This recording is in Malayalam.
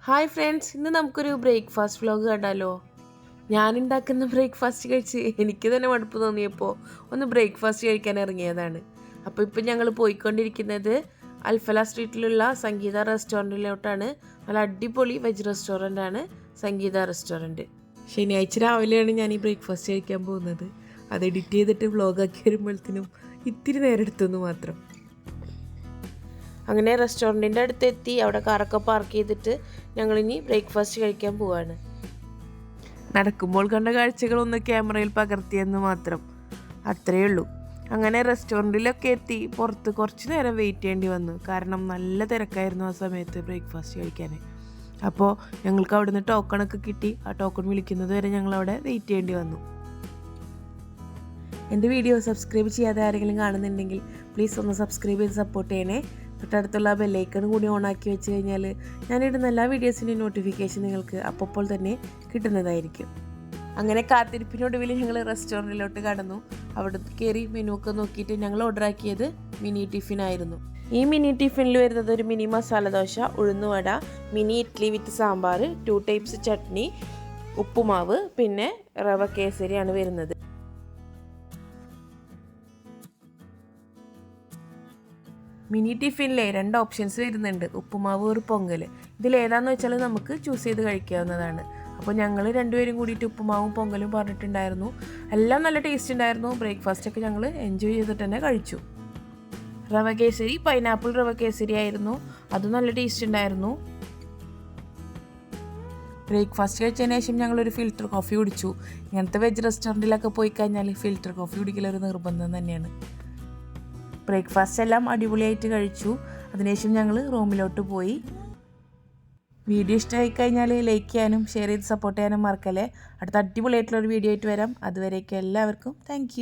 ഹായ് ഫ്രണ്ട്സ്, ഇന്ന് നമുക്കൊരു ബ്രേക്ക്ഫാസ്റ്റ് വ്ലോഗ് കണ്ടാലോ. ഞാനുണ്ടാക്കുന്ന ബ്രേക്ക്ഫാസ്റ്റ് കഴിച്ച് എനിക്ക് തന്നെ മടുപ്പ് തോന്നിയപ്പോൾ ഒന്ന് ബ്രേക്ക്ഫാസ്റ്റ് കഴിക്കാൻ ഇറങ്ങിയതാണ്. അപ്പോൾ ഇപ്പം ഞങ്ങൾ പോയിക്കൊണ്ടിരിക്കുന്നത് അൽഫല സ്ട്രീറ്റിലുള്ള സംഗീത റെസ്റ്റോറൻറ്റിലോട്ടാണ്. നല്ല അടിപൊളി വെജ് റെസ്റ്റോറൻ്റാണ് സംഗീത റെസ്റ്റോറൻറ്റ്. ശനിയാഴ്ച രാവിലെയാണ് ഞാൻ ഈ ബ്രേക്ക്ഫാസ്റ്റ് കഴിക്കാൻ പോകുന്നത്. അത് എഡിറ്റ് ചെയ്തിട്ട് വ്ലോഗാക്കി വരുമ്പോഴത്തേനും ഇത്തിരി നേരം എടുത്തെന്ന് മാത്രം. അങ്ങനെ റെസ്റ്റോറൻറ്റിൻ്റെ അടുത്തെത്തി. അവിടെ കാറൊക്കെ പാർക്ക് ചെയ്തിട്ട് ഞങ്ങളിനി ബ്രേക്ക്ഫാസ്റ്റ് കഴിക്കാൻ പോവാണ്. നടക്കുമ്പോൾ കണ്ട കാഴ്ചകളൊന്ന് ക്യാമറയിൽ പകർത്തിയെന്ന് മാത്രം, അത്രയേ ഉള്ളൂ. അങ്ങനെ റെസ്റ്റോറൻറ്റിലൊക്കെ എത്തി പുറത്ത് കുറച്ച് നേരം വെയിറ്റ് ചെയ്യേണ്ടി വന്നു. കാരണം നല്ല തിരക്കായിരുന്നു ആ സമയത്ത് ബ്രേക്ക്ഫാസ്റ്റ് കഴിക്കാൻ. അപ്പോൾ ഞങ്ങൾക്ക് അവിടെ നിന്ന് ടോക്കണൊക്കെ കിട്ടി. ആ ടോക്കൺ വിളിക്കുന്നത് വരെ ഞങ്ങളവിടെ വെയിറ്റ് ചെയ്യേണ്ടി വന്നു. എൻ്റെ വീഡിയോ സബ്സ്ക്രൈബ് ചെയ്യാതെ ആരെങ്കിലും കാണുന്നുണ്ടെങ്കിൽ പ്ലീസ് ഒന്ന് സബ്സ്ക്രൈബ് ചെയ്ത് സപ്പോർട്ട് ചെയ്യണേ. തൊട്ടടുത്തുള്ള ബെല്ലൈക്കൺ കൂടി ഓണാക്കി വെച്ച് കഴിഞ്ഞാൽ ഞാനിടുന്ന എല്ലാ വീഡിയോസിൻ്റെയും നോട്ടിഫിക്കേഷൻ നിങ്ങൾക്ക് അപ്പോൾ തന്നെ കിട്ടുന്നതായിരിക്കും. അങ്ങനെ കാത്തിരിപ്പിനൊടുവിൽ ഞങ്ങൾ റെസ്റ്റോറൻറ്റിലോട്ട് കടന്നു. അവിടെ കയറി മെനു ഒക്കെ നോക്കിയിട്ട് ഞങ്ങൾ ഓർഡർ ആക്കിയത് മിനി ടിഫിനായിരുന്നു. ഈ മിനി ടിഫിനിൽ വരുന്നത് ഒരു മിനി മസാല ദോശ, ഉഴുന്നുവട, മിനി ഇഡ്ഡലി വിത്ത് സാമ്പാർ, 2 ടൈപ്സ് ചട്നി, ഉപ്പുമാവ്, പിന്നെ റവ കേസരിയാണ് വരുന്നത്. മിനി ടിഫിനിലെ 2 ഓപ്ഷൻസ് വരുന്നുണ്ട്, ഉപ്പുമാവ് ഒരു പൊങ്കൽ. ഇതിലേതാണെന്ന് വെച്ചാൽ നമുക്ക് ചൂസ് ചെയ്ത് കഴിക്കാവുന്നതാണ്. അപ്പോൾ ഞങ്ങൾ രണ്ടുപേരും കൂടിയിട്ട് ഉപ്പുമാവും പൊങ്കലും പറഞ്ഞിട്ടുണ്ടായിരുന്നു. എല്ലാം നല്ല ടേസ്റ്റ് ഉണ്ടായിരുന്നു. ബ്രേക്ക്ഫാസ്റ്റൊക്കെ ഞങ്ങൾ എൻജോയ് ചെയ്തിട്ട് തന്നെ കഴിച്ചു. റവ കേസരി, പൈനാപ്പിൾ റവ കേസരി ആയിരുന്നു. അതും നല്ല ടേസ്റ്റ് ഉണ്ടായിരുന്നു. ബ്രേക്ക്ഫാസ്റ്റ് കഴിച്ചതിന് ശേഷം ഞങ്ങളൊരു ഫിൽറ്റർ കോഫി കുടിച്ചു. ഇങ്ങനത്തെ വെജ് റെസ്റ്റോറൻറ്റിലൊക്കെ പോയി കഴിഞ്ഞാൽ ഫിൽറ്റർ കോഫി കുടിക്കലൊരു നിർബന്ധം തന്നെയാണ്. ബ്രേക്ക്ഫാസ്റ്റ് എല്ലാം അടിപൊളിയായിട്ട് കഴിച്ചു. അതിനുശേഷം ഞങ്ങൾ റൂമിലോട്ട് പോയി. വീഡിയോ ഇഷ്ടമായി കഴിഞ്ഞാൽ ലൈക്ക് ചെയ്യാനും ഷെയർ ചെയ്ത് സപ്പോർട്ട് ചെയ്യാനും മറക്കല്ലേ. അടുത്ത അടിപൊളിയായിട്ടുള്ളൊരു വീഡിയോ ആയിട്ട് വരാം. അതുവരേക്കും എല്ലാവർക്കും താങ്ക്